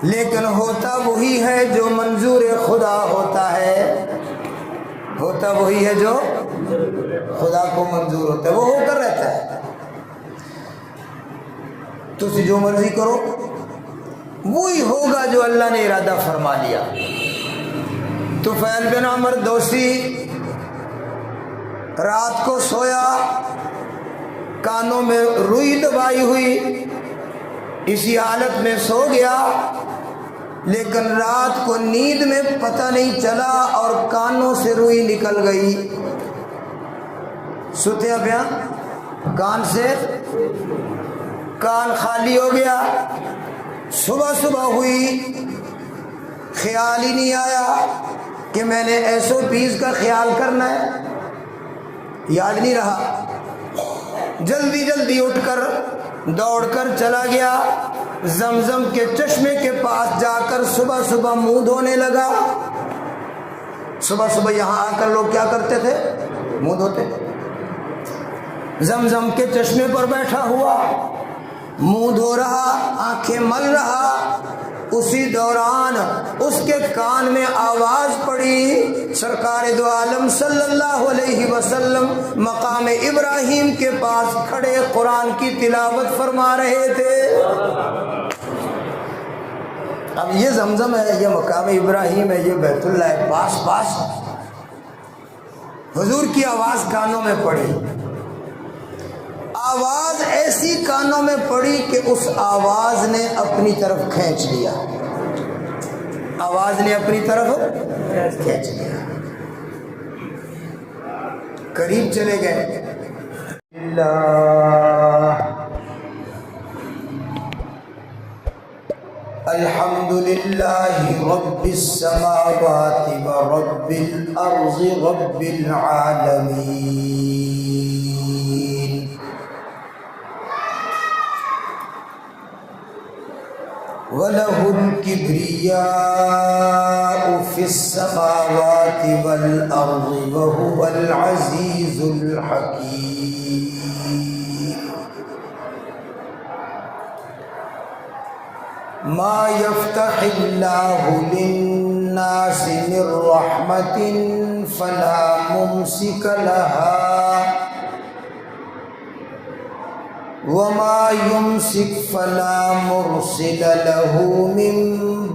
لیکن ہوتا وہی ہے جو منظور خدا ہوتا ہے، ہوتا وہی ہے جو خدا کو منظور ہوتا ہے، وہ ہو کر رہتا ہے۔ تسی جو مرضی کرو وہی ہوگا جو اللہ نے ارادہ فرما لیا۔ طفیل بن عمر دوسی رات کو سویا، کانوں میں روئی دبائی ہوئی، اسی حالت میں سو گیا، لیکن رات کو نیند میں پتہ نہیں چلا اور کانوں سے روئی نکل گئی۔ سوتے پیا کان سے کان خالی ہو گیا۔ صبح صبح ہوئی، خیال ہی نہیں آیا کہ میں نے ایسو پیس کا خیال کرنا ہے، یاد نہیں رہا۔ جلدی جلدی اٹھ کر دوڑ کر چلا گیا، زمزم کے چشمے کے پاس جا کر صبح صبح منہ دھونے لگا۔ صبح صبح یہاں آ کر لوگ کیا کرتے تھے؟ منہ دھوتے تھے۔ زمزم کے چشمے پر بیٹھا ہوا منہ دھو رہا، آنکھیں مل رہا، اسی دوران اس کے کان میں آواز پڑی، سرکار دو عالم صلی اللہ علیہ وسلم مقام ابراہیم کے پاس کھڑے قرآن کی تلاوت فرما رہے تھے۔ اب یہ زمزم ہے، یہ مقام ابراہیم ہے، یہ بیت اللہ ہے، پاس پاس حضور کی آواز کانوں میں پڑی۔ آواز ایسی کانوں میں پڑی کہ اس آواز نے اپنی طرف کھینچ لیا، آواز نے اپنی طرف کھینچ لیا، قریب چلے گئے۔ الحمد للہ رب السماوات ورب الارض رب العالمین، وَلَهُ الْكِبْرِيَاءُ فِي السَّمَاوَاتِ وَالْأَرْضِ وَهُوَ الْعَزِيزُ الْحَكِيمُ۔ مَا يَفْتَحِ اللَّهُ لِلنَّاسِ مِنْ رَحْمَةٍ فَلَا مُمْسِكَ لَهَا وَمَا يُمْسِكْ فَلَا مُرْسِلَ لَهُ مِنْ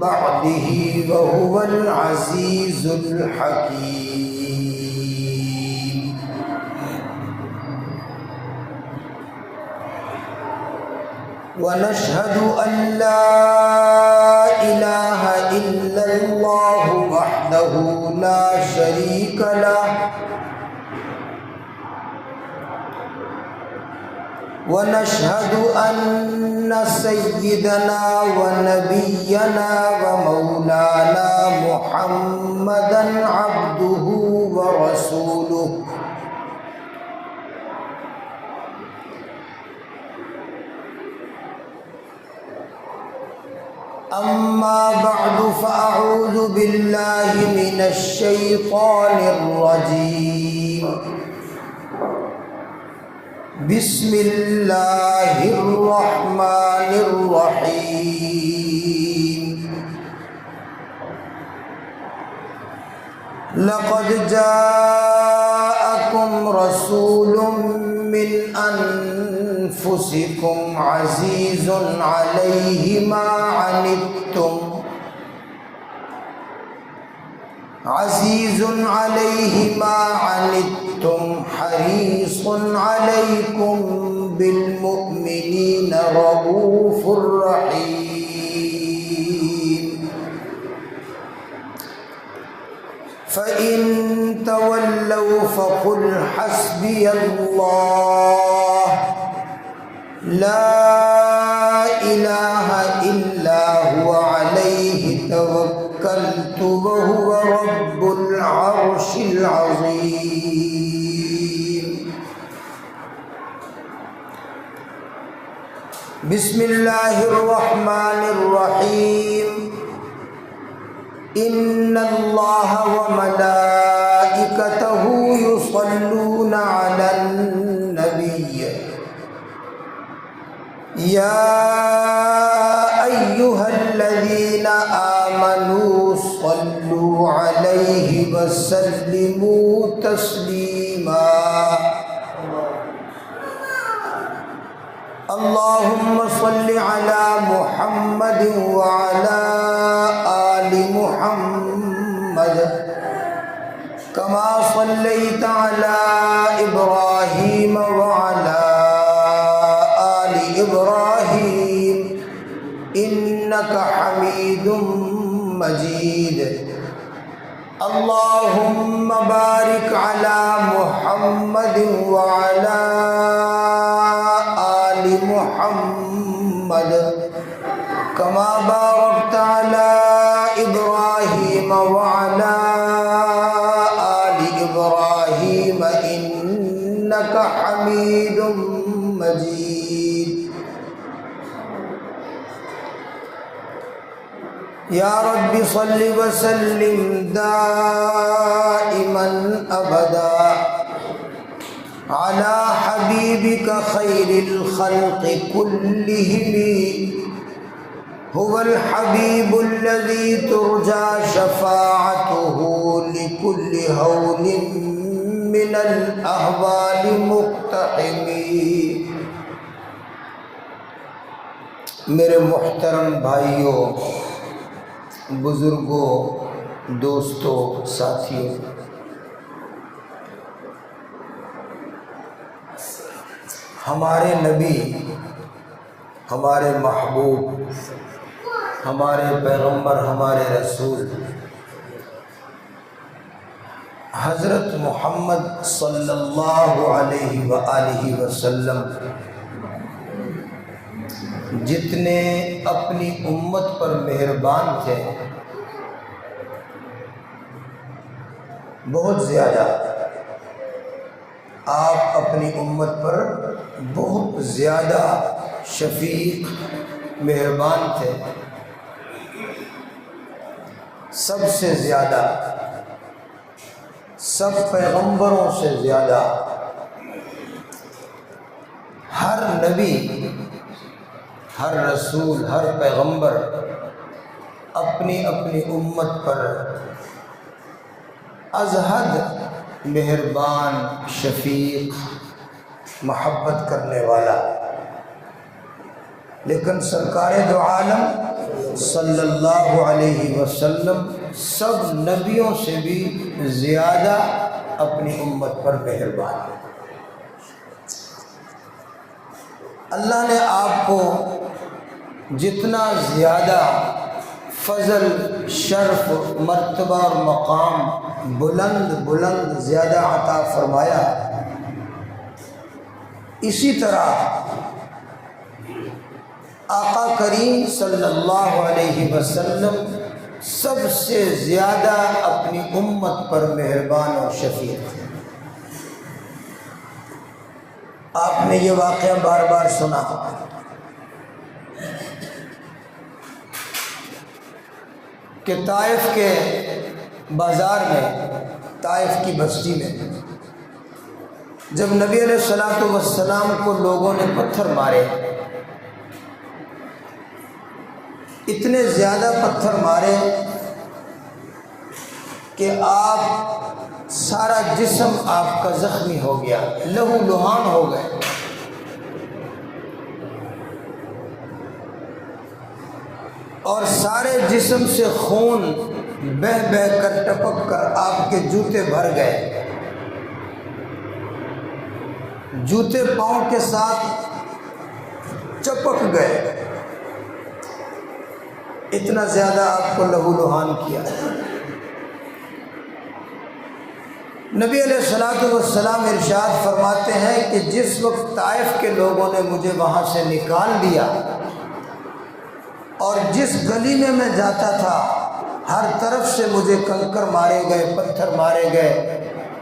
بَعْدِهِ وَهُوَ الْعَزِيزُ الْحَكِيمُ۔ وَنَشْهَدُ أَنْ لَا إِلَهَ إِلَّا اللَّهُ وَحْدَهُ لَا شَرِيكَ لَهُ، ونشهد أن سيدنا ونبينا ومولانا محمدا عبده ورسوله، أما بعد فأعوذ بالله من الشيطان الرجيم، بسم اللہ الرحمن الرحیم۔ لقد جاءكم رسول من انفسكم عزيز عليه ما عنتم حريص عليكم بالمؤمنين رؤوف رحيم، فإن تولوا فقل حسبي الله لا إله إلا هو عليه توكلت وهو رب العرش العظيم۔ بسم اللہ الرحمن الرحیم۔ ان اللہ وملائکتہ یصلون علی النبی یا ایہا الذین وسلموا تسلیما اللہم صل علی محمد وعلی آل محمد کما صلیت علی ابراہیم وعلی آل ابراہیم انک حمید مجید اللہم بارک علی محمد وعلی آل محمد کما بارکت علی ابراہیم وعلی آل ابراہیم انک حمید مجید یا رب صل وسلم دائما ابدا على حبيبك خير الخلق كلهم هو الحبيب الذي ترجى شفاعته لكل هول من الأهوال مقتحم. میرے محترم بھائیوں، بزرگوں، دوستوں، ساتھیوں، ہمارے نبی، ہمارے محبوب، ہمارے پیغمبر، ہمارے رسول حضرت محمد صلی اللہ علیہ وآلہ وسلم جتنے اپنی امت پر مہربان تھے، بہت زیادہ آپ اپنی امت پر بہت زیادہ شفیق، مہربان تھے. سب سے زیادہ، سب پیغمبروں سے زیادہ ہر نبی، ہر رسول، ہر پیغمبر اپنی اپنی امت پر از حد مہربان، شفیق، محبت کرنے والا. لیکن سرکار دو عالم صلی اللہ علیہ وسلم سب نبیوں سے بھی زیادہ اپنی امت پر مہربان ہے. اللہ نے آپ کو جتنا زیادہ فضل، شرف، مرتبہ اور مقام بلند زیادہ عطا فرمایا، اسی طرح آقا کریم صلی اللہ علیہ وسلم سب سے زیادہ اپنی امت پر مہربان اور شفیق تھے. آپ نے یہ واقعہ بار بار سنا کہ طائف کے بازار میں، طائف کی بستی میں جب نبی علیہ السلام کو لوگوں نے پتھر مارے، اتنے زیادہ پتھر مارے کہ آپ سارا جسم آپ کا زخمی ہو گیا، لہو لہان ہو گئے. اور سارے جسم سے خون بہہ بہہ کر ٹپک کر آپ کے جوتے بھر گئے، جوتے پاؤں کے ساتھ چپک گئے. اتنا زیادہ آپ کو لہو لہان کیا. نبی علیہ السلام ارشاد فرماتے ہیں کہ جس وقت طائف کے لوگوں نے مجھے وہاں سے نکال دیا اور جس گلی میں جاتا تھا ہر طرف سے مجھے کنکر مارے گئے، پتھر مارے گئے،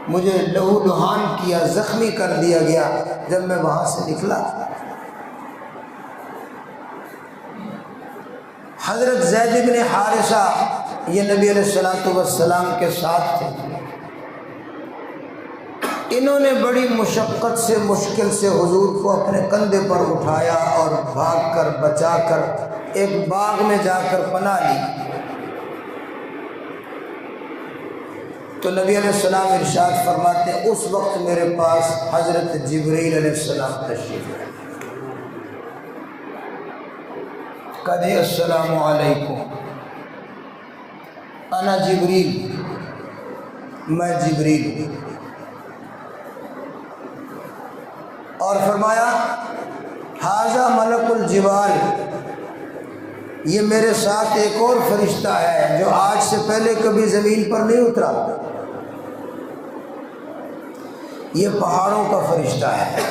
مجھے لہو لہان کیا، زخمی کر دیا گیا. جب میں وہاں سے نکلا، حضرت زید بن حارثہ یہ نبی علیہ السلام کے ساتھ تھے. انہوں نے بڑی مشقت سے، مشکل سے حضور کو اپنے کندھے پر اٹھایا اور بھاگ کر، بچا کر ایک باغ میں جا کر پناہ لی. تو نبی علیہ السلام ارشاد فرماتے ہیں اس وقت میرے پاس حضرت جبریل علیہ السلام تشریف لائے. کہتے السلام علیکم انا جبریل، میں جبریل ہوں. اور فرمایا ھذا ملک الجبال، یہ میرے ساتھ ایک اور فرشتہ ہے جو آج سے پہلے کبھی زمین پر نہیں اترا. یہ پہاڑوں کا فرشتہ ہے.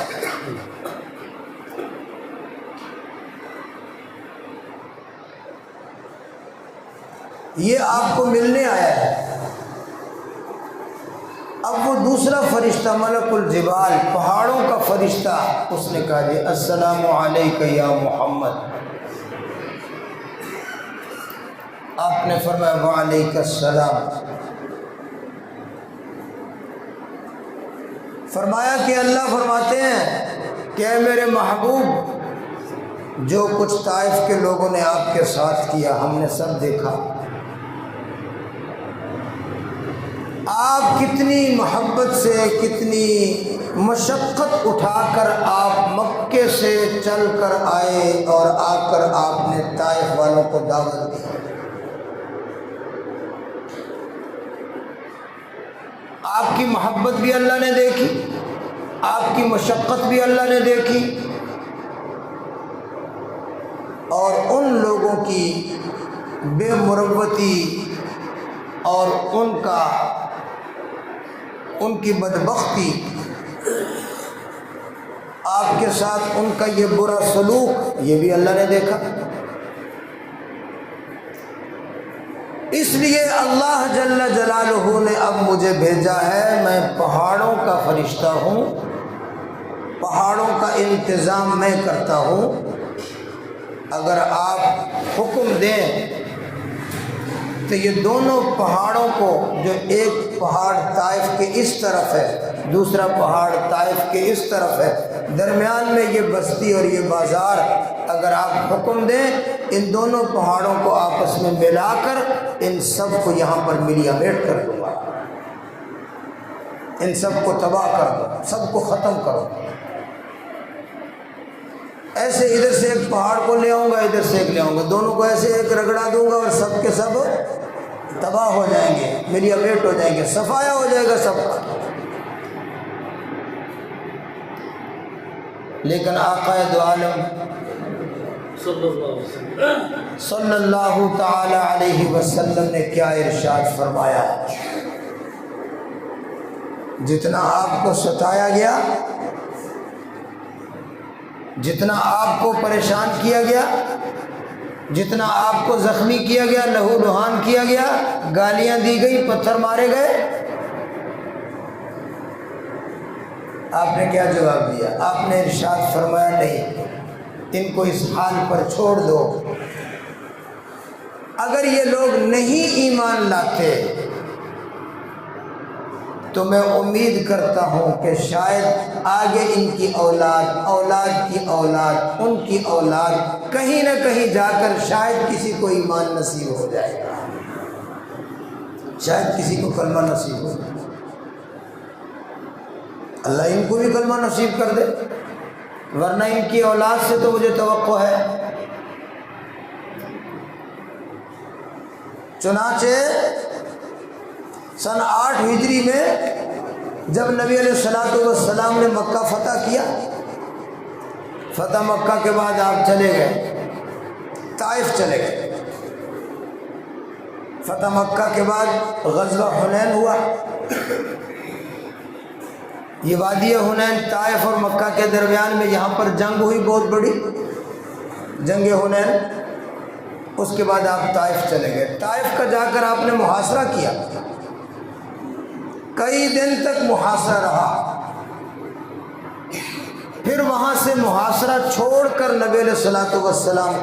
یہ آپ کو ملنے آیا ہے. اب وہ دوسرا فرشتہ ملک الجبال، پہاڑوں کا فرشتہ، اس نے کہا جی السلام علیکہ یا محمد. آپ نے فرمایا وعلیکہ السلام. فرمایا کہ اللہ فرماتے ہیں کہ اے میرے محبوب، جو کچھ طائف کے لوگوں نے آپ کے ساتھ کیا ہم نے سب دیکھا. آپ کتنی محبت سے، کتنی مشقت اٹھا کر آپ مکے سے چل کر آئے اور آ کر آپ نے طائف والوں کو دعوت دی. آپ کی محبت بھی اللہ نے دیکھی، آپ کی مشقت بھی اللہ نے دیکھی، اور ان لوگوں کی بے مروتی اور ان کی بدبختی، آپ کے ساتھ ان کا یہ برا سلوک، یہ بھی اللہ نے دیکھا. اس لیے اللہ جل جلالہ نے اب مجھے بھیجا ہے. میں پہاڑوں کا فرشتہ ہوں، پہاڑوں کا انتظام میں کرتا ہوں. اگر آپ حکم دیں تو یہ دونوں پہاڑوں کو، جو ایک پہاڑ طائف کے اس طرف ہے، دوسرا پہاڑ طائف کے اس طرف ہے، درمیان میں یہ بستی اور یہ بازار، اگر آپ حکم دیں ان دونوں پہاڑوں کو آپس میں ملا کر ان سب کو یہاں پر ملیا میٹ کر دوں گا. ان سب کو تباہ کر دو، سب کو ختم کرو. ایسے ادھر سے ایک پہاڑ کو لے آؤں گا، ادھر سے ایک لے آؤں گا، دونوں کو ایسے ایک رگڑا دوں گا اور سب کے سب تباہ ہو جائیں گے، ملیا میٹ ہو جائیں گے، صفایا ہو جائے گا سب کا. لیکن آقا دو عالم صلی اللہ تعالی علیہ وسلم نے کیا ارشاد فرمایا؟ جتنا آپ کو ستایا گیا، جتنا آپ کو پریشان کیا گیا، جتنا آپ کو زخمی کیا گیا، لہو لہان کیا گیا، گالیاں دی گئی، پتھر مارے گئے، آپ نے کیا جواب دیا؟ آپ نے ارشاد فرمایا نہیں، ان کو اس حال پر چھوڑ دو. اگر یہ لوگ نہیں ایمان لاتے تو میں امید کرتا ہوں کہ شاید آگے ان کی اولاد، اولاد کی اولاد، ان کی اولاد کہیں نہ کہیں جا کر شاید کسی کو ایمان نصیب ہو جائے گا، شاید کسی کو کلمہ نصیب ہو جائے. اللہ ان کو بھی کلمہ نصیب کر دے، ورنہ ان کی اولاد سے تو مجھے توقع ہے. چنانچہ سن 8 ہجری میں جب نبی علیہ السلام نے مکہ فتح کیا، فتح مکہ کے بعد آپ چلے گئے طائف چلے گئے. فتح مکہ کے بعد غزوہ حنین ہوا. یہ وادی حنین طائف اور مکہ کے درمیان میں یہاں پر جنگ ہوئی بہت بڑی، جنگ حنین. اس کے بعد آپ طائف چلے گئے. طائف کا جا کر آپ نے محاصرہ کیا، کئی دن تک محاصرہ رہا. پھر وہاں سے محاصرہ چھوڑ کر نبی علیہ الصلوۃ والسلام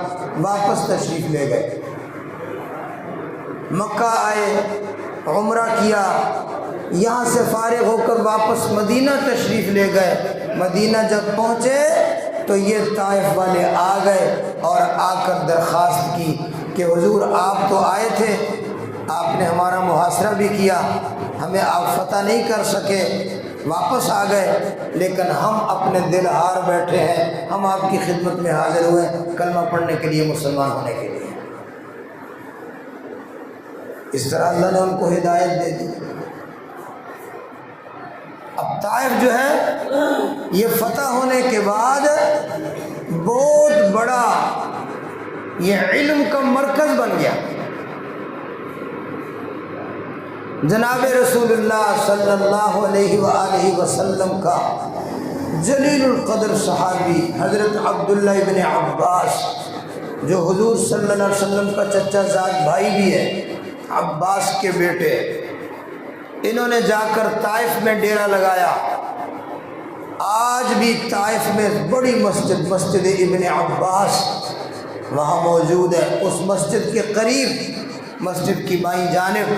واپس تشریف لے گئے. مکہ آئے، عمرہ کیا، یہاں سے فارغ ہو کر واپس مدینہ تشریف لے گئے. مدینہ جب پہنچے تو یہ طائف والے آ گئے اور آ کر درخواست کی کہ حضور آپ تو آئے تھے، آپ نے ہمارا محاصرہ بھی کیا، ہمیں آپ فتح نہیں کر سکے، واپس آ گئے، لیکن ہم اپنے دل ہار بیٹھے ہیں، ہم آپ کی خدمت میں حاضر ہوئے کلمہ پڑھنے کے لیے، مسلمان ہونے کے لیے۔ اس طرح اللہ نے ان کو ہدایت دے دی۔ اب طائف جو ہے یہ فتح ہونے کے بعد بہت بڑا یہ علم کا مرکز بن گیا۔ جناب رسول اللہ صلی اللہ علیہ وآلہ وسلم کا جلیل القدر صحابی حضرت عبداللہ ابن عباس، جو حضور صلی اللہ علیہ وسلم کا چچا زاد بھائی بھی ہے، عباس کے بیٹے، انہوں نے جا کر طائف میں ڈیرا لگایا۔ آج بھی طائف میں بڑی مسجد، مسجد ابن عباس وہاں موجود ہے۔ اس مسجد کے قریب، مسجد کی بائیں جانب،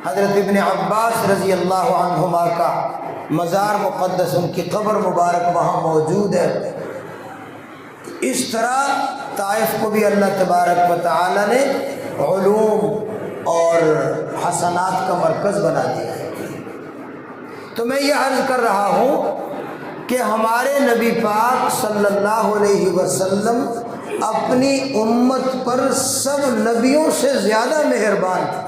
حضرت ابن عباس رضی اللہ عنہما کا مزار مقدس، ان کی قبر مبارک وہاں موجود ہے۔ اس طرح طائف کو بھی اللہ تبارک و تعالی نے علوم اور حسنات کا مرکز بنا دیا ہے۔ تو میں یہ عرض کر رہا ہوں کہ ہمارے نبی پاک صلی اللہ علیہ وسلم اپنی امت پر سب نبیوں سے زیادہ مہربان تھے۔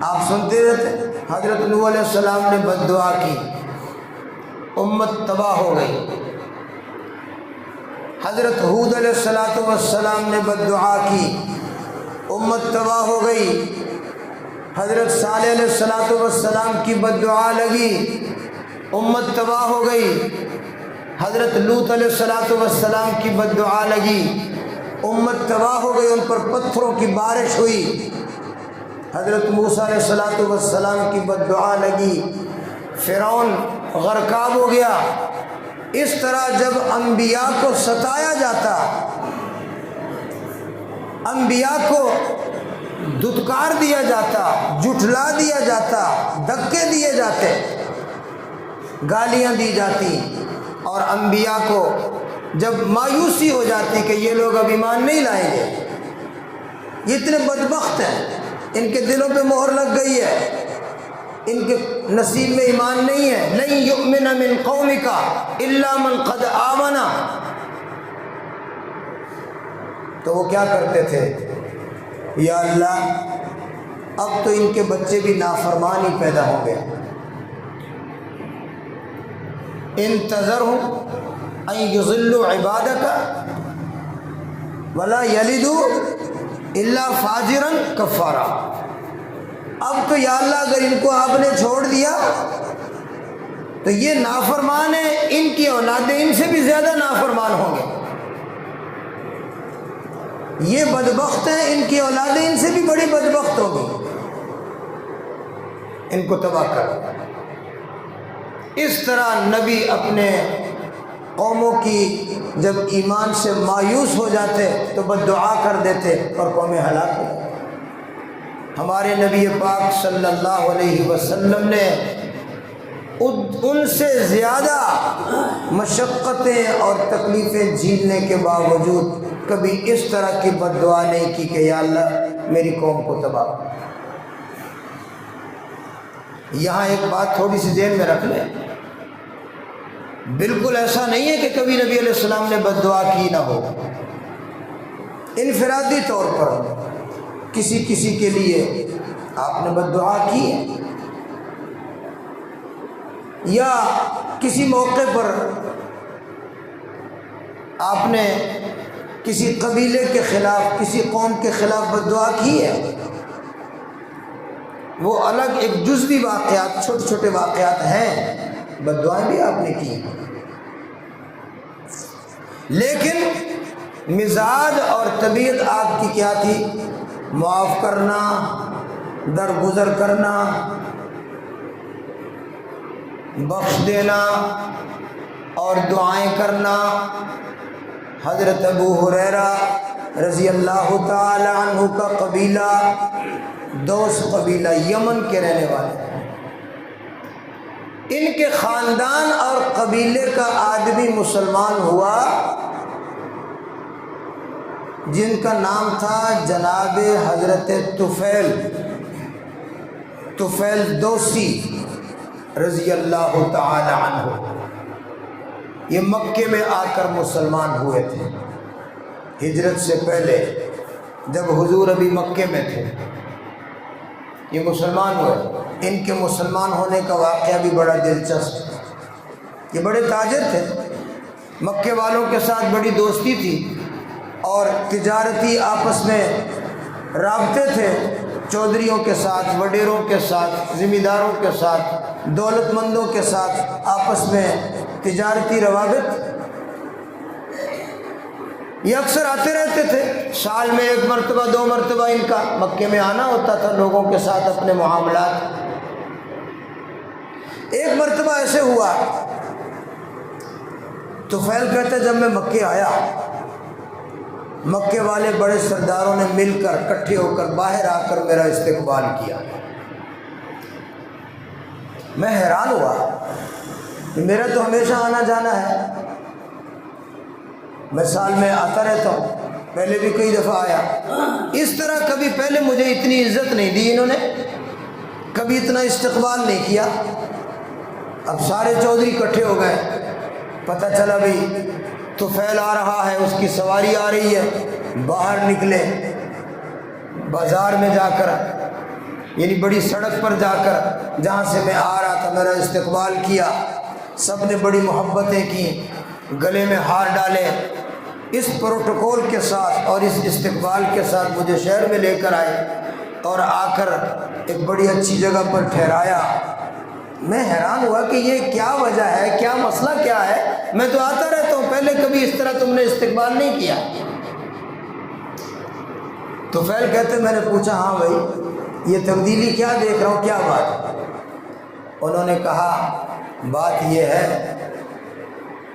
آپ سنتے رہتے، حضرت نوح علیہ السلام نے بد دعا کی، امت تباہ ہو گئی۔ حضرت ہود علیہ السلام نے بد دعا کی، امت تباہ ہو گئی۔ حضرت صالح علیہ السلام کی بد دعا لگی، امت تباہ ہو گئی۔ حضرت لوط علیہ السلام کی بد دعا لگی، امت تباہ ہو گئی، ان پر پتھروں کی بارش ہوئی۔ حضرت موسیٰ علیہ السلام کی بد دعا لگی، فرعون غرقاب ہو گیا۔ اس طرح جب انبیاء کو ستایا جاتا، انبیاء کو دھتکار دیا جاتا، جھٹلا دیا جاتا، دھکے دیے جاتے، گالیاں دی جاتی، اور انبیاء کو جب مایوسی ہو جاتی کہ یہ لوگ اب ایمان نہیں لائیں گے، یہ اتنے بدبخت ہیں، ان کے دلوں پہ مہر لگ گئی ہے، ان کے نصیب میں ایمان نہیں ہے، لن یؤمن من قومک الا من قد آمن، تو وہ کیا کرتے تھے؟ یا اللہ اب تو ان کے بچے بھی نافرمان ہی پیدا ہوں گے، انتظرہم ان یضلوا عبادک ولا یلدوا الا فاجرا کفارا۔ اب تو یا اللہ اگر ان کو آپ نے چھوڑ دیا تو یہ نافرمان ہیں، ان کی اولادیں ان سے بھی زیادہ نافرمان ہوں گے، یہ بدبخت ہیں، ان کی اولادیں ان سے بھی بڑی بدبخت ہوگی، ان کو تباہ کر۔ اس طرح نبی اپنے قوموں کی جب ایمان سے مایوس ہو جاتے تو بد دعا کر دیتے اور قومیں ہلاک ہو جاتی۔ ہمارے نبی پاک صلی اللہ علیہ وسلم نے ان سے زیادہ مشقتیں اور تکلیفیں جھیلنے کے باوجود کبھی اس طرح کی بد دعا نہیں کی کہ یا اللہ میری قوم کو تباہ کر۔ یہاں ایک بات تھوڑی سی ذہن میں رکھ لیں، بالکل ایسا نہیں ہے کہ کبھی نبی علیہ السلام نے بد دعا کی نہ ہو، انفرادی طور پر کسی کسی کے لیے آپ نے بد دعا کی ہے، یا کسی موقع پر آپ نے کسی قبیلے کے خلاف، کسی قوم کے خلاف بد دعا کی ہے، وہ الگ ایک جزوی واقعات، چھوٹے چھوٹے واقعات ہیں، بد دعائیں بھی آپ نے کی، لیکن مزاج اور طبیعت آپ کی کیا تھی؟ معاف کرنا، درگزر کرنا، بخش دینا اور دعائیں کرنا۔ حضرت ابو ہریرہ رضی اللہ تعالی عنہ کا قبیلہ، دوس قبیلہ، یمن کے رہنے والے، ان کے خاندان اور قبیلے کا آدمی مسلمان ہوا جن کا نام تھا جناب حضرت طفیل طفیل دوسی رضی اللہ تعالی عنہ، یہ مکے میں آ کر مسلمان ہوئے تھے ہجرت سے پہلے، جب حضور ابھی مکے میں تھے یہ مسلمان ہوئے۔ ان کے مسلمان ہونے کا واقعہ بھی بڑا دلچسپ ہے۔ یہ بڑے تاجر تھے، مکے والوں کے ساتھ بڑی دوستی تھی اور تجارتی آپس میں رابطے تھے، چودھریوں کے ساتھ، وڈیروں کے ساتھ، ذمہ داروں کے ساتھ، دولت مندوں کے ساتھ آپس میں تجارتی روابط۔ یہ اکثر آتے رہتے تھے، سال میں 1 مرتبہ 2 مرتبہ ان کا مکے میں آنا ہوتا تھا لوگوں کے ساتھ اپنے معاملات۔ ایک مرتبہ ایسے ہوا، طفیل کہتے جب میں مکے آیا، مکے والے بڑے سرداروں نے مل کر اکٹھے ہو کر باہر آ کر میرا استقبال کیا۔ میں حیران ہوا کہ میرا تو ہمیشہ آنا جانا ہے، میں سال میں آتا رہتا ہوں، پہلے بھی کئی دفعہ آیا، اس طرح کبھی پہلے مجھے اتنی عزت نہیں دی انہوں نے، کبھی اتنا استقبال نہیں کیا۔ اب سارے چودھری اکٹھے ہو گئے، پتہ چلا بھئی طفیل آ رہا ہے، اس کی سواری آ رہی ہے، باہر نکلے، بازار میں جا کر، یعنی بڑی سڑک پر جا کر جہاں سے میں آ رہا تھا میرا استقبال کیا، سب نے بڑی محبتیں کی، گلے میں ہار ڈالے، اس پروٹوکول کے ساتھ اور اس استقبال کے ساتھ مجھے شہر میں لے کر آئے اور آ کر ایک بڑی اچھی جگہ پر ٹھہرایا۔ میں حیران ہوا کہ یہ کیا وجہ ہے، کیا مسئلہ کیا ہے، میں تو آتا رہتا ہوں، پہلے کبھی اس طرح تم نے استقبال نہیں کیا۔ طفیل کہتے میں نے پوچھا ہاں بھائی یہ تبدیلی کیا دیکھ رہا ہوں، کیا بات؟ انہوں نے کہا بات یہ ہے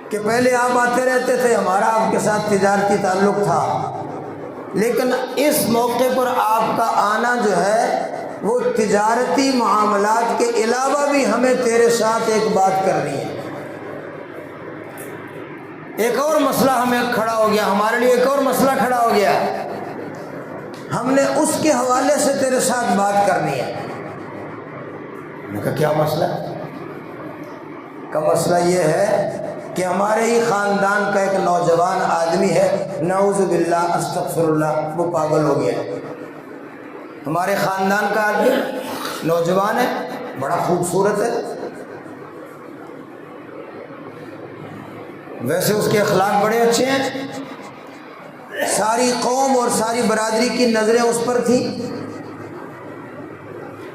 کہ پہلے آپ آتے رہتے تھے، ہمارا آپ کے ساتھ تجارتی تعلق تھا، لیکن اس موقع پر آپ کا آنا جو ہے وہ تجارتی معاملات کے علاوہ بھی ہمیں تیرے ساتھ ایک بات کرنی ہے۔ ایک اور مسئلہ ہمیں کھڑا ہو گیا، ہمارے لیے ایک اور مسئلہ کھڑا ہو گیا، ہم نے اس کے حوالے سے تیرے ساتھ بات کرنی ہے۔ میں کہا کیا مسئلہ؟ کا مسئلہ یہ ہے کہ ہمارے ہی خاندان کا ایک نوجوان آدمی ہے، نعوذ باللہ استغفر اللہ، وہ پاگل ہو گیا ہے۔ ہمارے خاندان کا آدمی نوجوان ہے، بڑا خوبصورت ہے، ویسے اس کے اخلاق بڑے اچھے ہیں، ساری قوم اور ساری برادری کی نظریں اس پر تھیں،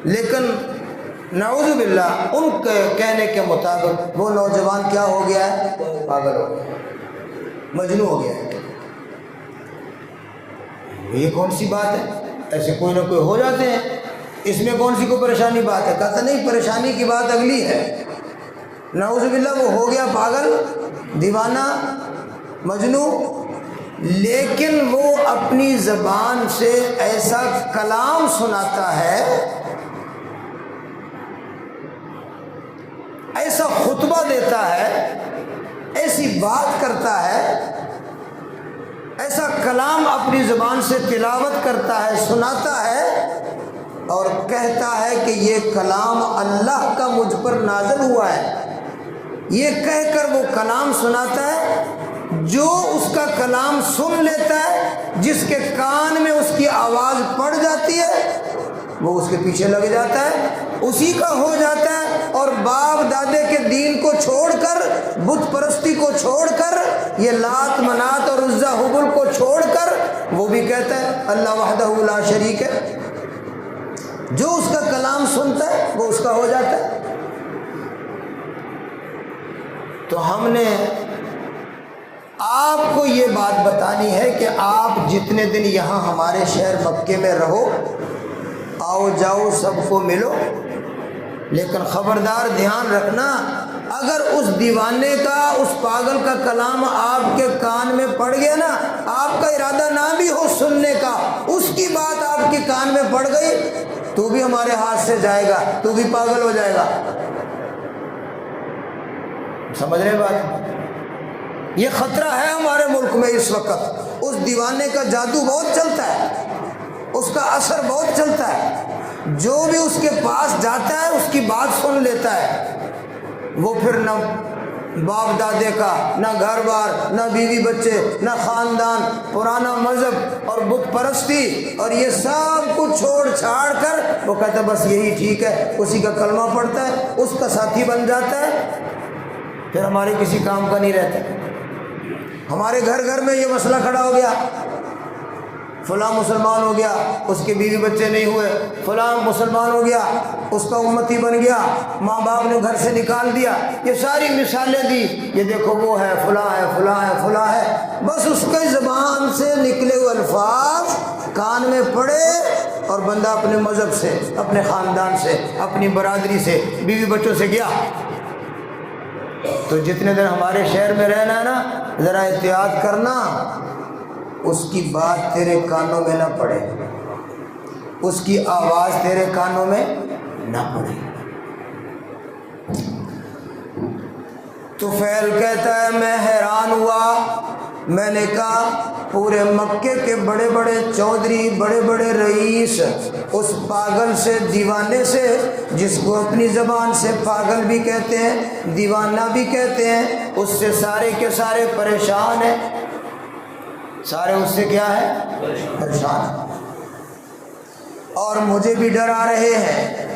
لیکن نعوذ باللہ ان کے کہنے کے مطابق وہ نوجوان کیا ہو گیا ہے؟ پاگل ہو گیا، مجنون ہو گیا ہے۔ یہ کون سی بات ہے؟ ایسے کوئی نہ کوئی ہو جاتے ہیں، اس میں کون سی کوئی پریشانی بات ہے؟ کہتا نہیں، پریشانی کی بات اگلی ہے، نعوذ باللہ وہ ہو گیا پاگل، دیوانہ، مجنون، لیکن وہ اپنی زبان سے ایسا کلام سناتا ہے، ایسا خطبہ دیتا ہے، ایسی بات کرتا ہے، ایسا کلام اپنی زبان سے تلاوت کرتا ہے، سناتا ہے اور کہتا ہے کہ یہ کلام اللہ کا مجھ پر نازل ہوا ہے۔ یہ کہہ کر وہ کلام سناتا ہے، جو اس کا کلام سن لیتا ہے، جس کے کان میں اس کی آواز پڑ جاتی ہے، وہ اس کے پیچھے لگ جاتا ہے، اسی کا ہو جاتا ہے، اور باپ دادے کے دین کو چھوڑ کر، بت پرستی کو چھوڑ کر، یہ لات منات اور عزا حبل کو چھوڑ کر وہ بھی کہتا ہے اللہ وحدہ لا شریک ہے۔ جو اس کا کلام سنتا ہے وہ اس کا ہو جاتا ہے۔ تو ہم نے آپ کو یہ بات بتانی ہے کہ آپ جتنے دن یہاں ہمارے شہر مکے میں رہو، آؤ جاؤ سب کو ملو، لیکن خبردار دھیان رکھنا، اگر اس دیوانے کا، اس پاگل کا کلام آپ کے کان میں پڑ گیا نا، آپ کا ارادہ نہ بھی ہو سننے کا، اس کی بات آپ کے کان میں پڑ گئی تو بھی ہمارے ہاتھ سے جائے گا، تو بھی پاگل ہو جائے گا۔ سمجھ رہے بات؟ یہ خطرہ ہے ہمارے ملک میں اس وقت۔ اس دیوانے کا جادو بہت چلتا ہے، اس کا اثر بہت چلتا ہے، جو بھی اس کے پاس جاتا ہے اس کی بات سن لیتا ہے، وہ پھر نہ باپ دادے کا، نہ گھر بار، نہ بیوی بچے، نہ خاندان، پرانا مذہب اور بت پرستی اور یہ سب کچھ چھوڑ چھاڑ کر وہ کہتا ہے بس یہی ٹھیک ہے، اسی کا کلمہ پڑھتا ہے، اس کا ساتھی بن جاتا ہے، پھر ہمارے کسی کام کا نہیں رہتا۔ ہمارے گھر گھر میں یہ مسئلہ کھڑا ہو گیا، فلاں مسلمان ہو گیا، اس کے بیوی بچے نہیں ہوئے، فلاں مسلمان ہو گیا، اس کا امتی بن گیا، ماں باپ نے گھر سے نکال دیا، یہ ساری مثالیں دی، یہ دیکھو وہ ہے، فلاں ہے، فلاں ہے، فلاں ہے، بس اس کے زبان سے نکلے ہوئے الفاظ کان میں پڑے اور بندہ اپنے مذہب سے، اپنے خاندان سے، اپنی برادری سے، بیوی بچوں سے گیا۔ تو جتنے دن ہمارے شہر میں رہنا ہے نا، ذرا احتیاط کرنا، اس کی بات تیرے کانوں میں نہ پڑے، اس کی آواز تیرے کانوں میں نہ پڑے۔ طفیل کہتا ہے میں حیران ہوا، میں نے کہا پورے مکے کے بڑے بڑے چودھری، بڑے بڑے رئیس اس پاگل سے، دیوانے سے، جس کو اپنی زبان سے پاگل بھی کہتے ہیں، دیوانہ بھی کہتے ہیں، اس سے سارے کے سارے پریشان ہیں، سارے اس سے کیا ہے؟ پریشان ہیں، اور مجھے بھی ڈرا رہے ہیں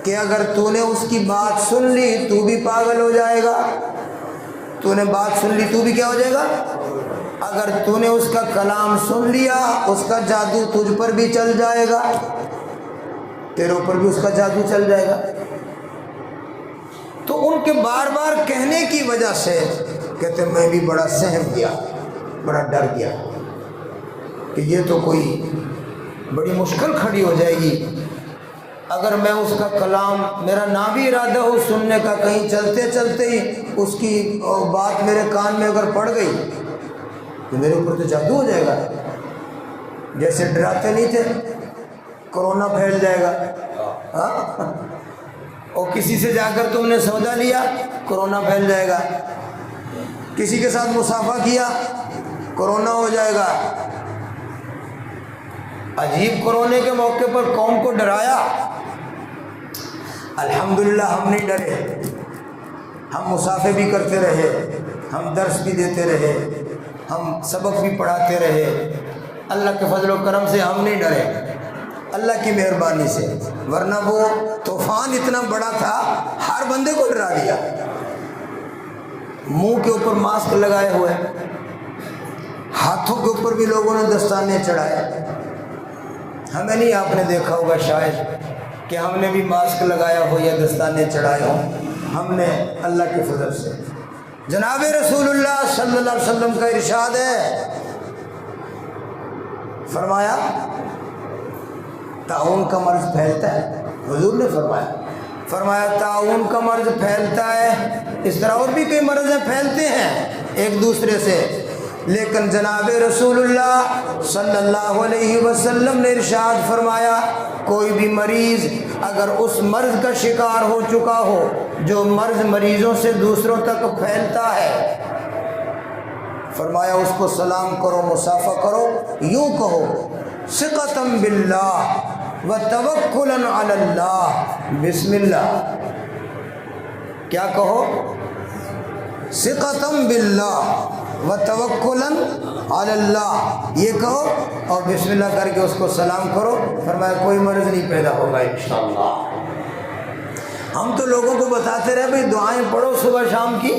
کہ اگر تو نے اس کی بات سن لی تو بھی پاگل ہو جائے گا، تو نے بات سن لی تو بھی کیا ہو جائے گا؟ اگر تو نے اس کا کلام سن لیا اس کا جادو تجھ پر بھی چل جائے گا، تیرے اوپر بھی اس کا جادو چل جائے گا۔ تو ان کے بار بار کہنے کی وجہ سے کہتے میں بھی بڑا سہم گیا، بڑا ڈر گیا کہ یہ تو کوئی بڑی مشکل کھڑی ہو جائے گی اگر میں اس کا کلام، میرا نہ بھی ارادہ ہو سننے کا، کہیں چلتے چلتے ہی اس کی بات میرے کان میں اگر پڑ گئی تو میرے اوپر تو جادو ہو جائے گا۔ جیسے ڈراتے نہیں تھے کرونا پھیل جائے گا، ہاں، اور کسی سے جا کر تم نے سودا لیا کرونا پھیل جائے گا، کسی کے ساتھ مصافحہ کیا کرونا ہو جائے گا۔ عجیب کرونے کے موقع پر قوم کو ڈرایا، الحمدللہ ہم نہیں ڈرے، ہم مصافحے بھی کرتے رہے، ہم درس بھی دیتے رہے، ہم سبق بھی پڑھاتے رہے، اللہ کے فضل و کرم سے ہم نہیں ڈرے، اللہ کی مہربانی سے، ورنہ وہ طوفان اتنا بڑا تھا ہر بندے کو ڈرا دیا۔ منہ کے اوپر ماسک لگائے ہوئے، ہاتھوں کے اوپر بھی لوگوں نے دستانے چڑھائے، ہمیں نہیں آپ نے دیکھا ہوگا شاید کہ ہم نے بھی ماسک لگایا ہو یا دستانے چڑھائے ہوں، ہم نے اللہ کے فضل سے۔ جناب رسول اللہ صلی اللہ علیہ وسلم کا ارشاد ہے، فرمایا طاعون کا مرض پھیلتا ہے، حضور نے فرمایا طاعون کا مرض پھیلتا ہے، اس طرح اور بھی کئی مرض پھیلتے ہیں ایک دوسرے سے، لیکن جناب رسول اللہ صلی اللہ علیہ وسلم نے ارشاد فرمایا کوئی بھی مریض اگر اس مرض کا شکار ہو چکا ہو جو مرض مریضوں سے دوسروں تک پھیلتا ہے، فرمایا اس کو سلام کرو، مصافحہ کرو، یوں کہو ثقۃ باللہ وتوکلا علی اللہ، بسم اللہ، کیا کہو؟ ثقۃ باللہ وتوکلا علی اللہ، یہ کہو اور بسم اللہ کر کے اس کو سلام کرو، فرمایا کوئی مرض نہیں پیدا ہوگا انشاءاللہ۔ ہم تو لوگوں کو بتاتے رہے بھئی دعائیں پڑھو صبح شام کی،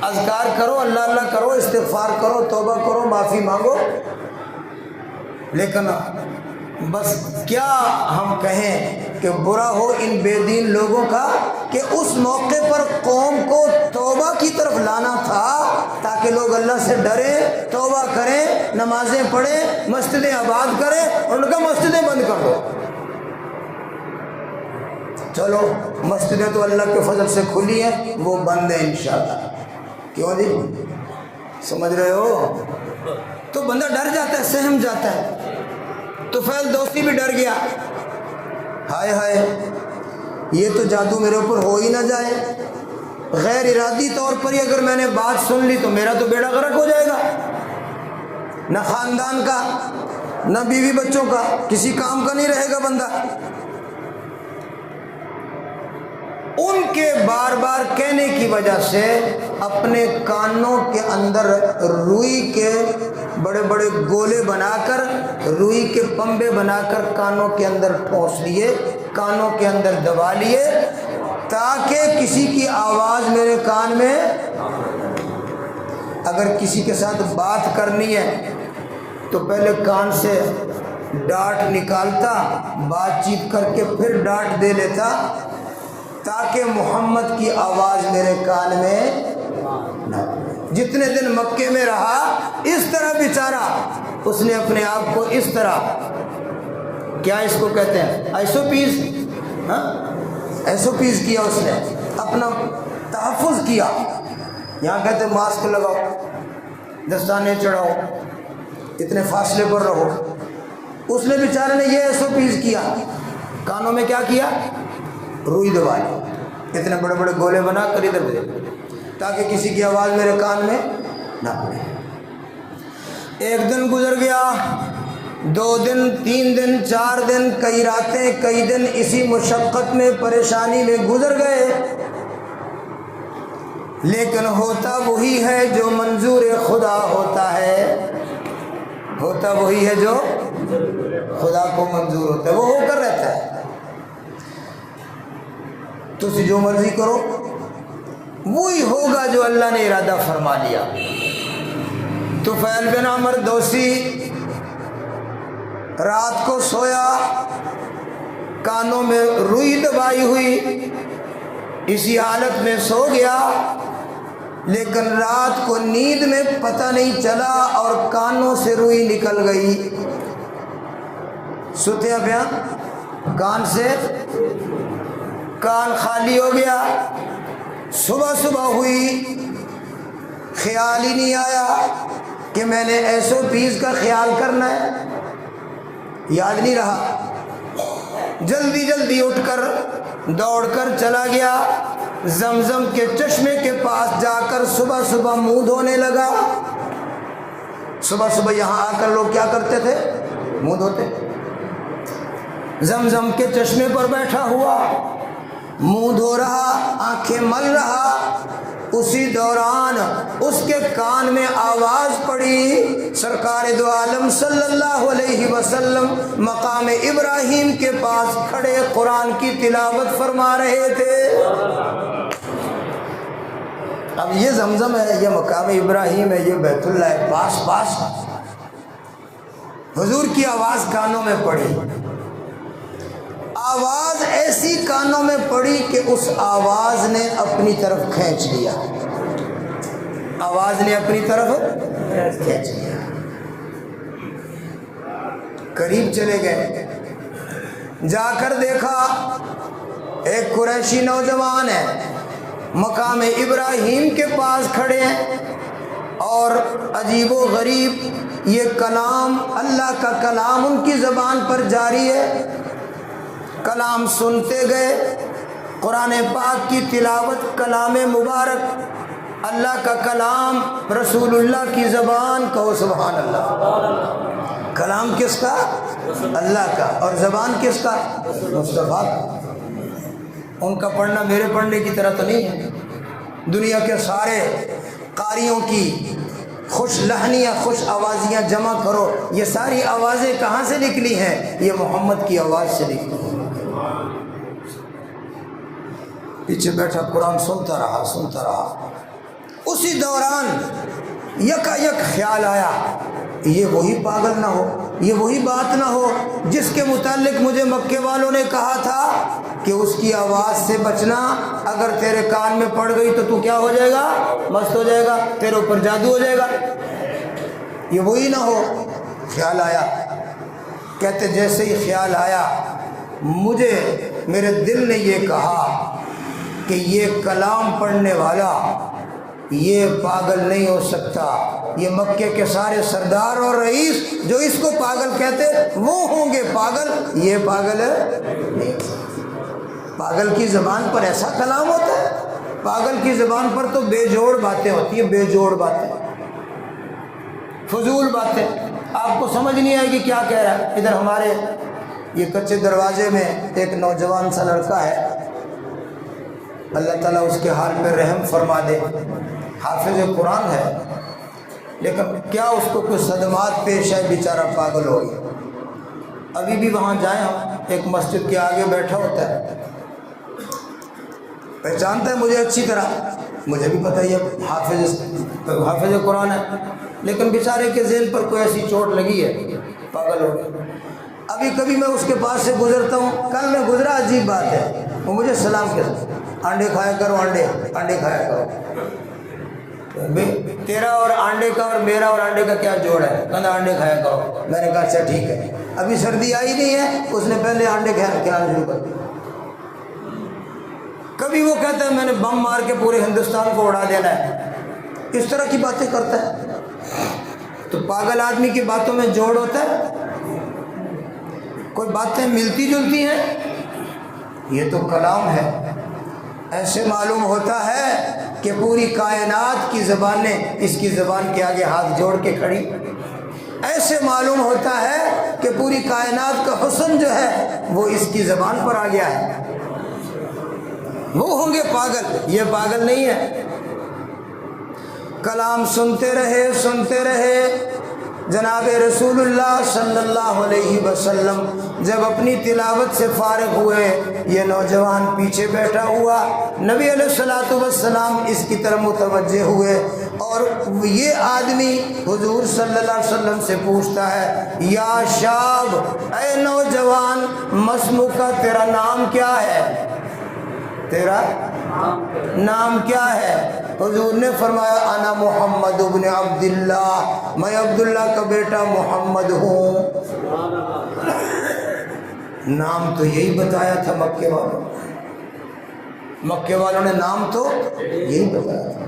اذکار کرو، اللہ اللہ کرو، استغفار کرو، توبہ کرو، معافی مانگو، لیکن بس کیا ہم کہیں کہ برا ہو ان بے دین لوگوں کا کہ اس موقع پر قوم کو توبہ کی طرف لانا تھا تاکہ لوگ اللہ سے ڈریں، توبہ کریں، نمازیں پڑھیں، مسجدیں آباد کریں، اور ان کا مسجدیں بند کر دو۔ چلو مسجدیں تو اللہ کے فضل سے کھلی ہیں، وہ بند ہیں انشاءاللہ، کیوں جی؟ سمجھ رہے ہو؟ تو بندہ ڈر جاتا ہے، سہم جاتا ہے۔ طفیل دوستی بھی ڈر گیا، ہائے ہائے یہ تو جادو میرے اوپر ہو ہی نہ جائے، غیر ارادی طور پر ہی اگر میں نے بات سن لی تو میرا تو بیڑا غرق ہو جائے گا، نہ خاندان کا، نہ بیوی بچوں کا، کسی کام کا نہیں رہے گا بندہ۔ ان کے بار بار کہنے کی وجہ سے اپنے کانوں کے اندر روئی کے بڑے بڑے گولے بنا کر، روئی کے پنبے بنا کر کانوں کے اندر ٹھونس لیے، کانوں کے اندر دبا لیے، تاکہ کسی کی آواز میرے کان میں، اگر کسی کے ساتھ بات کرنی ہے تو پہلے کان سے ڈانٹ نکالتا، بات چیت کر کے پھر ڈانٹ دے لیتا، تاکہ محمد کی آواز میرے کان میں نہ۔ جتنے دن مکے میں رہا اس طرح بیچارہ، اس نے اپنے آپ کو اس طرح، کیا اس کو کہتے ہیں، ایسو پیس، ایسو پیس کیا، اس نے اپنا تحفظ کیا۔ یہاں کہتے ہیں ماسک لگاؤ، دستانے چڑھاؤ، اتنے فاصلے پر رہو، اس نے بیچارے نے یہ ایسو پیس کیا، کانوں میں کیا کیا، روئی دبا لی، اتنے بڑے بڑے گولے بنا کر ادھر دے، تاکہ کسی کی آواز میرے کان میں نہ پڑے۔ ایک دن گزر گیا، 2 دن، 3 دن، 4 دن، کئی راتیں، کئی دن اسی مشقت میں، پریشانی میں گزر گئے، لیکن ہوتا وہی ہے جو منظور خدا ہوتا ہے، ہوتا وہی ہے جو خدا کو منظور ہوتا ہے، وہ ہو کر رہتا ہے۔ تم جو مرضی کرو، وہی ہوگا جو اللہ نے ارادہ فرما لیا۔ طفیل بن عمر دوسی رات کو سویا، کانوں میں روئی دبائی ہوئی، اسی حالت میں سو گیا، لیکن رات کو نیند میں پتہ نہیں چلا اور کانوں سے روئی نکل گئی، سوتے پیا کان سے، کان خالی ہو گیا۔ صبح صبح ہوئی، خیال ہی نہیں آیا کہ میں نے ایسو پیس کا خیال کرنا ہے، یاد نہیں رہا، جلدی جلدی اٹھ کر دوڑ کر چلا گیا، زمزم کے چشمے کے پاس جا کر صبح صبح منہ دھونے لگا۔ صبح صبح یہاں آ کر لوگ کیا کرتے تھے، منہ دھوتے، زمزم کے چشمے پر بیٹھا ہوا، منہ دھو رہا، آنکھیں مل رہا، اسی دوران اس کے کان میں آواز پڑی، سرکار دو عالم صلی اللہ علیہ وسلم مقام ابراہیم کے پاس کھڑے قرآن کی تلاوت فرما رہے تھے۔ اب یہ زمزم ہے، یہ مقام ابراہیم ہے، یہ بیت اللہ ہے، پاس پاس، حضور کی آواز کانوں میں پڑی، آواز ایسی کانوں میں پڑی کہ اس آواز نے اپنی طرف کھینچ لیا، آواز نے اپنی طرف کھینچ لیا۔ قریب چلے گئے، جا کر دیکھا ایک قریشی نوجوان ہے، مقام ابراہیم کے پاس کھڑے ہیں، اور عجیب و غریب یہ کلام، اللہ کا کلام ان کی زبان پر جاری ہے، کلام سنتے گئے، قرآن پاک کی تلاوت، کلام مبارک، اللہ کا کلام، رسول اللہ کی زبان، کہو سبحان اللہ۔ کلام کس کا؟ اللہ کا، اور زبان کس کا؟ مصطفیٰ کا۔ ان کا پڑھنا میرے پڑھنے کی طرح تو نہیں ہے، دنیا کے سارے قاریوں کی خوش لہنیاں، خوش آوازیاں جمع کرو، یہ ساری آوازیں کہاں سے نکلی ہیں؟ یہ محمد کی آواز سے نکلی ہیں۔ پیچھے بیٹھا قرآن سنتا رہا، سنتا رہا، اسی دوران یکا یک خیال آیا، یہ وہی پاگل نہ ہو، یہ وہی بات نہ ہو جس کے متعلق مجھے مکے والوں نے کہا تھا کہ اس کی آواز سے بچنا، اگر تیرے کان میں پڑ گئی تو کیا ہو جائے گا؟ مست ہو جائے گا، تیرے اوپر جادو ہو جائے گا، یہ وہی نہ ہو۔ خیال آیا، کہتے جیسے ہی خیال آیا، مجھے میرے دل نے یہ کہا کہ یہ کلام پڑھنے والا یہ پاگل نہیں ہو سکتا، یہ مکے کے سارے سردار اور رئیس جو اس کو پاگل کہتے وہ ہوں گے پاگل، یہ پاگل ہے نہیں۔ پاگل کی زبان پر ایسا کلام ہوتا ہے؟ پاگل کی زبان پر تو بے جوڑ باتیں ہوتی ہیں، بے جوڑ باتیں، فضول باتیں، آپ کو سمجھ نہیں آئے گی کیا کہہ رہا ہے۔ ادھر ہمارے یہ کچے دروازے میں ایک نوجوان سا لڑکا ہے، اللہ تعالیٰ اس کے حال پہ رحم فرما دے. حافظ قرآن ہے لیکن کیا اس کو کچھ صدمات پیش ہے، بیچارہ پاگل ہو گیا. ابھی بھی وہاں جائیں ہم، ایک مسجد کے آگے بیٹھا ہوتا ہے، پہچانتا ہے مجھے اچھی طرح، مجھے بھی پتہ ہی ہے حافظ قرآن ہے، لیکن بیچارے کے ذہن پر کوئی ایسی چوٹ لگی ہے، پاگل ہو گیا. ابھی کبھی میں اس کے پاس سے گزرتا ہوں، کل میں گزرا، عجیب بات ہے، وہ مجھے سلام کہتا، انڈے کھایا کرو، انڈے کھایا کرو. تیرا اور انڈے کا اور میرا اور انڈے کا کیا جوڑ ہے؟ کہنا انڈے کھایا کرو. میں نے کہا اچھا ٹھیک ہے. ابھی سردی آئی نہیں ہے، اس نے پہلے انڈے کھلانا شروع کر دیا. کبھی وہ کہتا ہے میں نے بم مار کے پورے ہندوستان کو اڑا دینا ہے، اس طرح کی باتیں کرتا ہے. تو پاگل آدمی کی باتوں میں جوڑ ہوتا ہے؟ کوئی باتیں ملتی جلتی ہیں؟ یہ تو کلام ہے. ایسے معلوم ہوتا ہے کہ پوری کائنات کی زبانیں اس کی زبان کے آگے ہاتھ جوڑ کے کھڑی. ایسے معلوم ہوتا ہے کہ پوری کائنات کا حسن جو ہے وہ اس کی زبان پر آ گیا ہے. وہ ہوں گے پاگل، یہ پاگل نہیں ہے. کلام سنتے رہے. جناب رسول اللہ صلی اللہ علیہ وسلم جب اپنی تلاوت سے فارغ ہوئے، یہ نوجوان پیچھے بیٹھا ہوا، نبی علیہ الصلوۃ والسلام اس کی طرف متوجہ ہوئے، اور یہ آدمی حضور صلی اللہ علیہ وسلم سے پوچھتا ہے، یا شاب، اے نوجوان، مسموکا، تیرا نام کیا ہے؟ تیرا نام کیا ہے؟ حضور نے فرمایا، انا محمد ابن عبداللہ، میں عبداللہ کا بیٹا محمد ہوں. نام تو یہی بتایا تھا مکے والوں نے نام تو یہی بتایا تھا.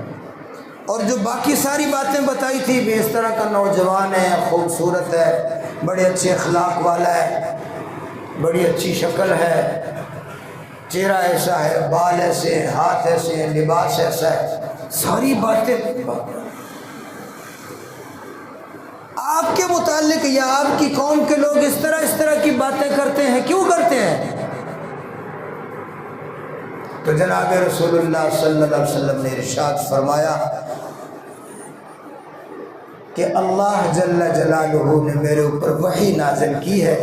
اور جو باقی ساری باتیں بتائی تھی، بھی اس طرح کا نوجوان ہے، خوبصورت ہے، بڑے اچھے اخلاق والا ہے، بڑی اچھی شکل ہے، چہرہ ایسا ہے، بال ایسے ہیں، ہاتھ ایسے ہیں، لباس ایسا ہے، ساری باتیں آپ کے متعلق یا آپ کی قوم کے لوگ اس طرح کی باتیں کرتے ہیں. کیوں کرتے ہیں؟ تو جناب رسول اللہ صلی اللہ علیہ وسلم نے ارشاد فرمایا کہ اللہ جل جلالہ نے میرے اوپر وحی نازل کی ہے،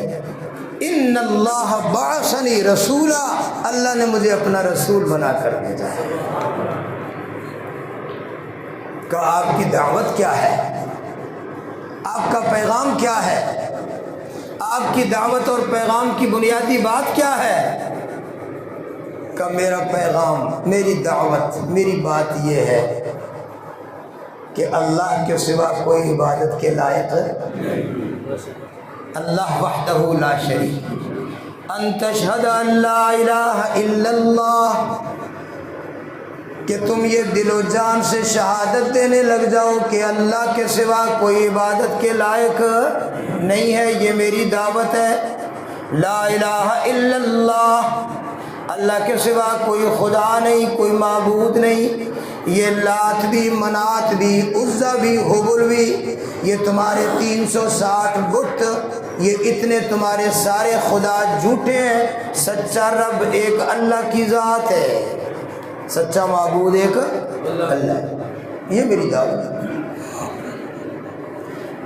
ان اللہ بعثنی رسولا، اللہ نے مجھے اپنا رسول بنا کر بھیجا ہے. کہ آپ کی دعوت کیا ہے، آپ کا پیغام کیا ہے، آپ کی دعوت اور پیغام کی بنیادی بات کیا ہے؟ کہ میرا پیغام، میری دعوت، میری بات یہ ہے کہ اللہ کے سوا کوئی عبادت کے لائق اللہ وحدہ لا شریک، ان تشہد ان لا الہ الا اللہ، کہ تم یہ دل و جان سے شہادت دینے لگ جاؤ کہ اللہ کے سوا کوئی عبادت کے لائق نہیں ہے. یہ میری دعوت ہے. لا الہ الا اللہ، اللہ کے سوا کوئی خدا نہیں، کوئی معبود نہیں. یہ لات بھی، منات بھی، عزا بھی، حبل بھی، یہ تمہارے 360 بت، یہ اتنے تمہارے سارے خدا جھوٹے ہیں. سچا رب ایک اللہ کی ذات ہے، سچا معبود ایک اللہ ہے. یہ میری دعوت ہے.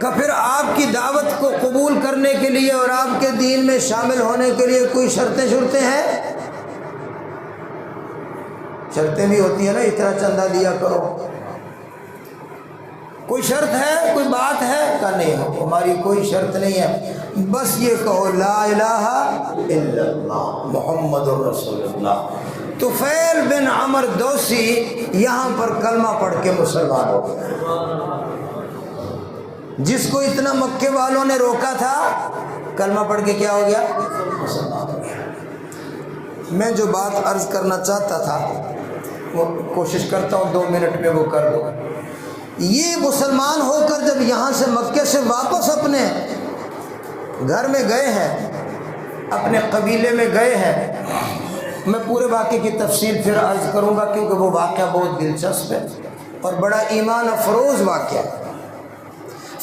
کہ پھر آپ کی دعوت کو قبول کرنے کے لیے اور آپ کے دین میں شامل ہونے کے لیے کوئی شرطیں ہیں؟ شرطیں بھی ہوتی ہیں نا، اتنا چندہ دیا کرو. کوئی شرط ہے، کوئی بات ہے؟ کہ نہیں، ہماری کوئی شرط نہیں ہے. بس یہ کہو لا الہ الا اللہ محمد رسول اللہ. طفیل بن عمر دوسی یہاں پر کلمہ پڑھ کے مسلمان ہو گیا. جس کو اتنا مکے والوں نے روکا تھا، کلمہ پڑھ کے کیا ہو گیا؟ مسلمان ہو گیا. میں جو بات عرض کرنا چاہتا تھا وہ کوشش کرتا ہوں 2 منٹ میں وہ کر دو. یہ مسلمان ہو کر جب یہاں سے مکے سے واپس اپنے گھر میں گئے ہیں، اپنے قبیلے میں گئے ہیں، میں پورے واقعے کی تفصیل پھر عرض کروں گا کیونکہ وہ واقعہ بہت دلچسپ ہے اور بڑا ایمان افروز واقعہ ہے.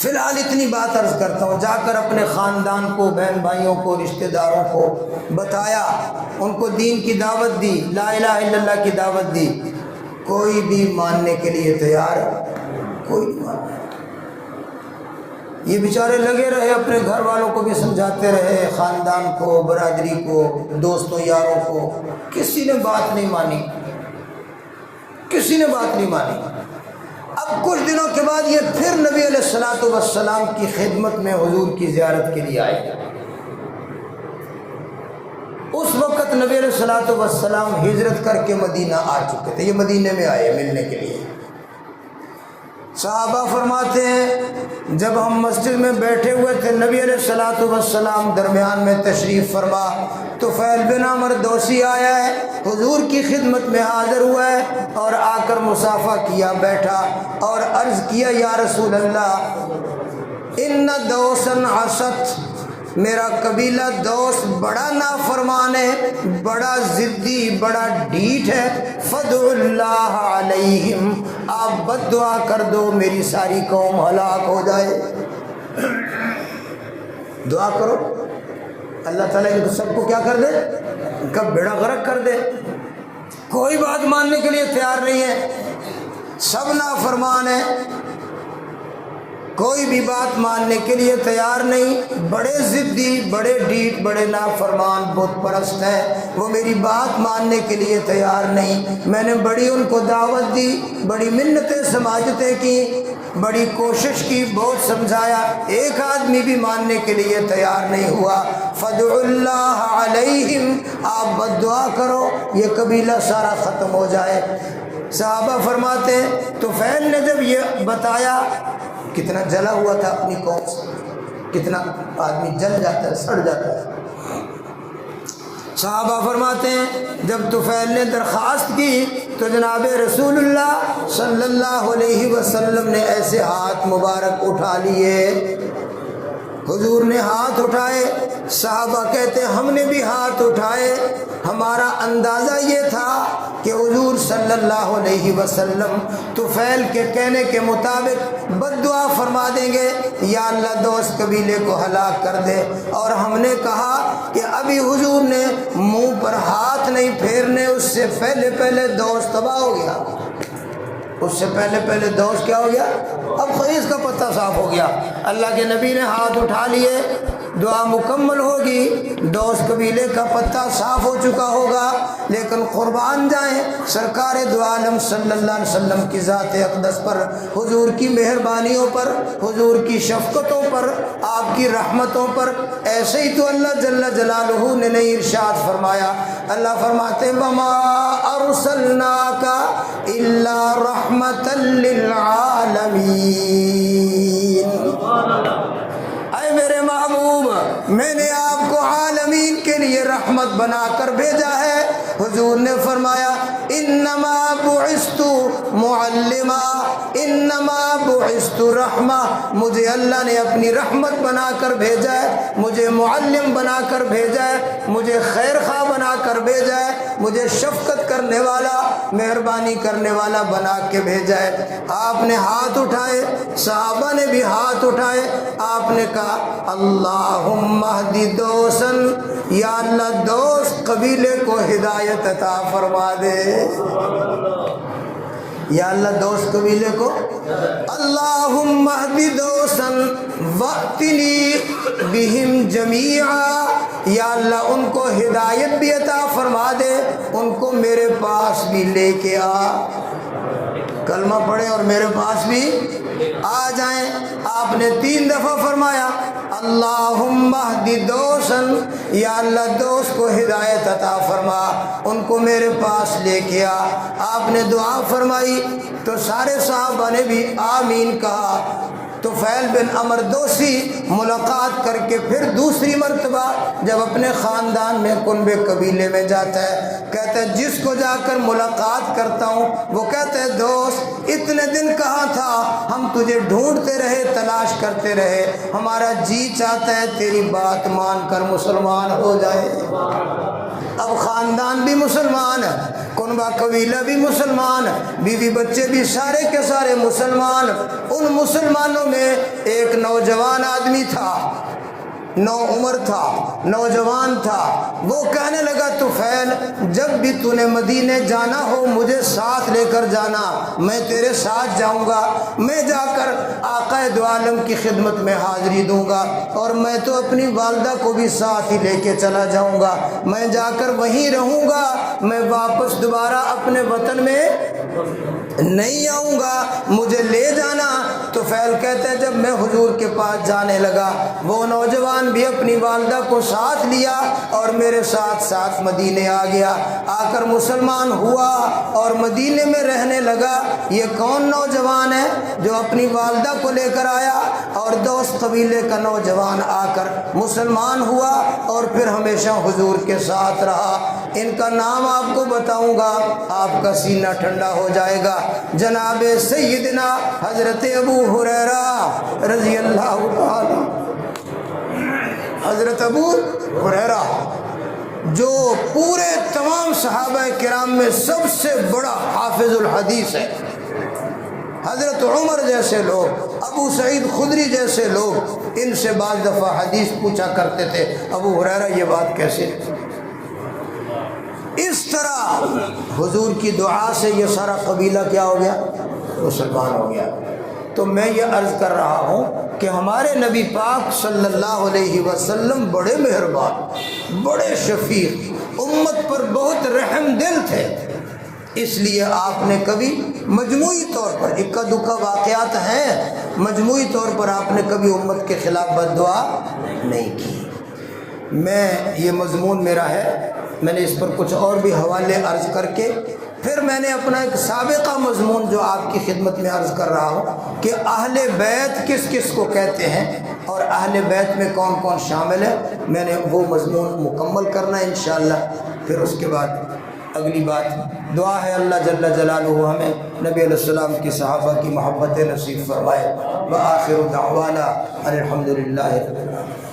فی الحال اتنی بات عرض کرتا ہوں، جا کر اپنے خاندان کو، بہن بھائیوں کو، رشتہ داروں کو بتایا، ان کو دین کی دعوت دی، لا الہ الا اللہ کی دعوت دی، کوئی بھی ماننے کے لیے تیار، کوئی نہیں ماننے۔ یہ بیچارے لگے رہے، اپنے گھر والوں کو بھی سمجھاتے رہے، خاندان کو، برادری کو، دوستوں یاروں کو، کسی نے بات نہیں مانی، کسی نے بات نہیں مانی۔ اب کچھ دنوں کے بعد یہ پھر نبی علیہ الصلوۃ والسلام کی خدمت میں حضور کی زیارت کے لیے آئے۔ اس وقت نبی علیہ الصلوۃ والسلام ہجرت کر کے مدینہ آ چکے تھے، یہ مدینے میں آئے ملنے کے لیے۔ صحابہ فرماتے ہیں جب ہم مسجد میں بیٹھے ہوئے تھے، نبی علیہ الصلوۃ والسلام درمیان میں تشریف فرما، طفیل بن عمر دوسی آیا ہے، حضور کی خدمت میں حاضر ہوا ہے اور آ کر مصافحہ کیا، بیٹھا اور عرض کیا یا رسول اللہ ان دوسن عصت، میرا قبیلہ دوست بڑا نافرمان ہے، بڑا ضدی، بڑا ڈھیٹ ہے، فدعوا اللہ علیہم، آپ بد دعا کر دو میری ساری قوم ہلاک ہو جائے۔ دعا کرو اللہ تعالیٰ ان سب کو کیا کر دے، ان کا بیڑا غرق کر دے۔ کوئی بات ماننے کے لیے تیار نہیں ہے، سب نافرمان ہیں، کوئی بھی بات ماننے کے لیے تیار نہیں، بڑے ضدی، بڑے ڈھیٹ، بڑے نافرمان، بت پرست ہیں، وہ میری بات ماننے کے لیے تیار نہیں۔ میں نے بڑی ان کو دعوت دی، بڑی منتیں سماجتیں کی، بڑی کوشش کی، بہت سمجھایا، ایک آدمی بھی ماننے کے لیے تیار نہیں ہوا۔ فدعوا اللہ علیہم، آپ بد دعا کرو یہ قبیلہ سارا ختم ہو جائے۔ صحابہ فرماتے ہیں طفیل نے جب یہ بتایا، کتنا جلا ہوا تھا اپنی قوم سے، کتنا آدمی جل جاتا ہے، سڑ جاتا ہے۔ صحابہ فرماتے ہیں جب طفیل نے درخواست کی تو جناب رسول اللہ صلی اللہ علیہ وسلم نے ایسے ہاتھ مبارک اٹھا لیے، حضور نے ہاتھ اٹھائے، صحابہ کہتے ہم نے بھی ہاتھ اٹھائے، ہمارا اندازہ یہ تھا کہ حضور صلی اللہ علیہ وسلم طفیل کے کہنے کے مطابق بد دعا فرما دیں گے، یا اللہ دوست قبیلے کو ہلاک کر دے، اور ہم نے کہا کہ ابھی حضور نے منہ پر ہاتھ نہیں پھیرنے، اس سے پہلے دوست تباہ ہو گیا، اس سے پہلے دوست کیا ہو گیا، اب خیز کا پتہ صاف ہو گیا۔ اللہ کے نبی نے ہاتھ اٹھا لیے، دعا مکمل ہوگی، دوست قبیلے کا پتہ صاف ہو چکا ہوگا، لیکن قربان جائیں سرکار دو عالم صلی اللہ علیہ وسلم کی ذات اقدس پر، حضور کی مہربانیوں پر، حضور کی شفقتوں پر، آپ کی رحمتوں پر، ایسے ہی تو اللہ جل جلالہ نے نہیں ارشاد فرمایا، اللہ فرماتے وما ارسلناک الا رحمتا للعالمین، اے میرے محبوب میں نے آپ کو عالمین کے لیے رحمت بنا کر بھیجا ہے۔ حضور نے فرمایا انما بعثت معلما، انما بعثت رحمہ، مجھے اللہ نے اپنی رحمت بنا کر بھیجا ہے، مجھے معلم بنا کر بھیجا ہے، مجھے خیر خواہ بنا کر بھیجا ہے، مجھے شفقت کرنے والا، مہربانی کرنے والا بنا کے بھیجا ہے۔ آپ نے ہاتھ اٹھائے، صحابہ نے بھی ہاتھ اٹھائے، آپ نے کہا اللہم اہدی دوسن، یا اللہ دوست قبیلے کو ہدایت عطا فرما دے، یا اللہ دوست قبیلے کو، اللہم اہدی دوسن وَأْتِنِي بِهِمْ جَمِيعًا، یا اللہ ان کو ہدایت بھی عطا فرما دے، ان کو میرے پاس بھی لے کے آ، کلمہ پڑھیں اور میرے پاس بھی آ جائیں۔ آپ نے 3 دفعہ فرمایا اللہم اہدی دوسن، یا اللہ دوست کو ہدایت عطا فرما، ان کو میرے پاس لے کے آ۔ آپ نے دعا فرمائی تو سارے صحابہ نے بھی آمین کہا۔ طفیل بن عمر دوسی ملاقات کر کے پھر دوسری مرتبہ جب اپنے خاندان میں کنب قبیلے میں جاتا ہے، کہتا ہے جس کو جا کر ملاقات کرتا ہوں وہ کہتا ہے دوست اتنے دن کہاں تھا، ہم تجھے ڈھونڈتے رہے، تلاش کرتے رہے، ہمارا جی چاہتا ہے تیری بات مان کر مسلمان ہو جائے۔ اب خاندان بھی مسلمان ہے، کنبہ قبیلہ بھی مسلمان، بیوی بچے بھی سارے کے سارے مسلمان۔ ان مسلمانوں میں ایک نوجوان آدمی تھا، نو عمر تھا، نوجوان تھا۔ وہ کہنے لگا طفیل جب بھی تو نے مدینے جانا ہو مجھے ساتھ لے کر جانا، میں تیرے ساتھ جاؤں گا، میں جا کر آقا دو عالم کی خدمت میں حاضری دوں گا، اور میں تو اپنی والدہ کو بھی ساتھ ہی لے کے چلا جاؤں گا، میں جا کر وہیں رہوں گا، میں واپس دوبارہ اپنے وطن میں نہیں آؤں گا، مجھے لے جانا۔ طفیل کہتے ہیں جب میں حضور کے پاس جانے لگا وہ نوجوان بھی اپنی والدہ کو ساتھ لیا اور میرے ساتھ ساتھ مدینے آ گیا، آ کر مسلمان ہوا اور مدینے میں رہنے لگا۔ یہ کون نوجوان ہے جو اپنی والدہ کو لے کر آیا اور دوست قبیلے کا نوجوان آ کر مسلمان ہوا اور پھر ہمیشہ حضور کے ساتھ رہا؟ ان کا نام آپ کو بتاؤں گا، آپ کا سینہ ٹھنڈا ہو جائے گا۔ جناب سیدنا حضرت ابو ہریرہ رضی اللہ تعالی، حضرت ابو ہریرہ جو پورے تمام صحابہ کرام میں سب سے بڑا حافظ الحدیث ہے۔ حضرت عمر جیسے لوگ، ابو سعید خدری جیسے لوگ ان سے بعض دفعہ حدیث پوچھا کرتے تھے، ابو ہریرہ یہ بات کیسے ہے؟ اس طرح حضور کی دعا سے یہ سارا قبیلہ کیا ہو گیا؟ مسلمان ہو گیا۔ تو میں یہ عرض کر رہا ہوں کہ ہمارے نبی پاک صلی اللہ علیہ وسلم بڑے مہربان، بڑے شفیق، امت پر بہت رحم دل تھے، اس لیے آپ نے کبھی مجموعی طور پر، اکا دکا واقعات ہیں، مجموعی طور پر آپ نے کبھی امت کے خلاف بد دعا نہیں کی۔ میں یہ مضمون میرا ہے، میں نے اس پر کچھ اور بھی حوالے عرض کر کے پھر میں نے اپنا ایک سابقہ مضمون جو آپ کی خدمت میں عرض کر رہا ہوں کہ اہل بیت کس کس کو کہتے ہیں اور اہل بیت میں کون کون شامل ہے، میں نے وہ مضمون مکمل کرنا ہے انشاءاللہ۔ پھر اس کے بعد اگلی بات دعا ہے اللہ جل جلالہ ہمیں نبی علیہ السلام کی صحابہ کی محبت نصیب فرمائے۔ وآخر دعوانا الحمدللہ رب العالمین۔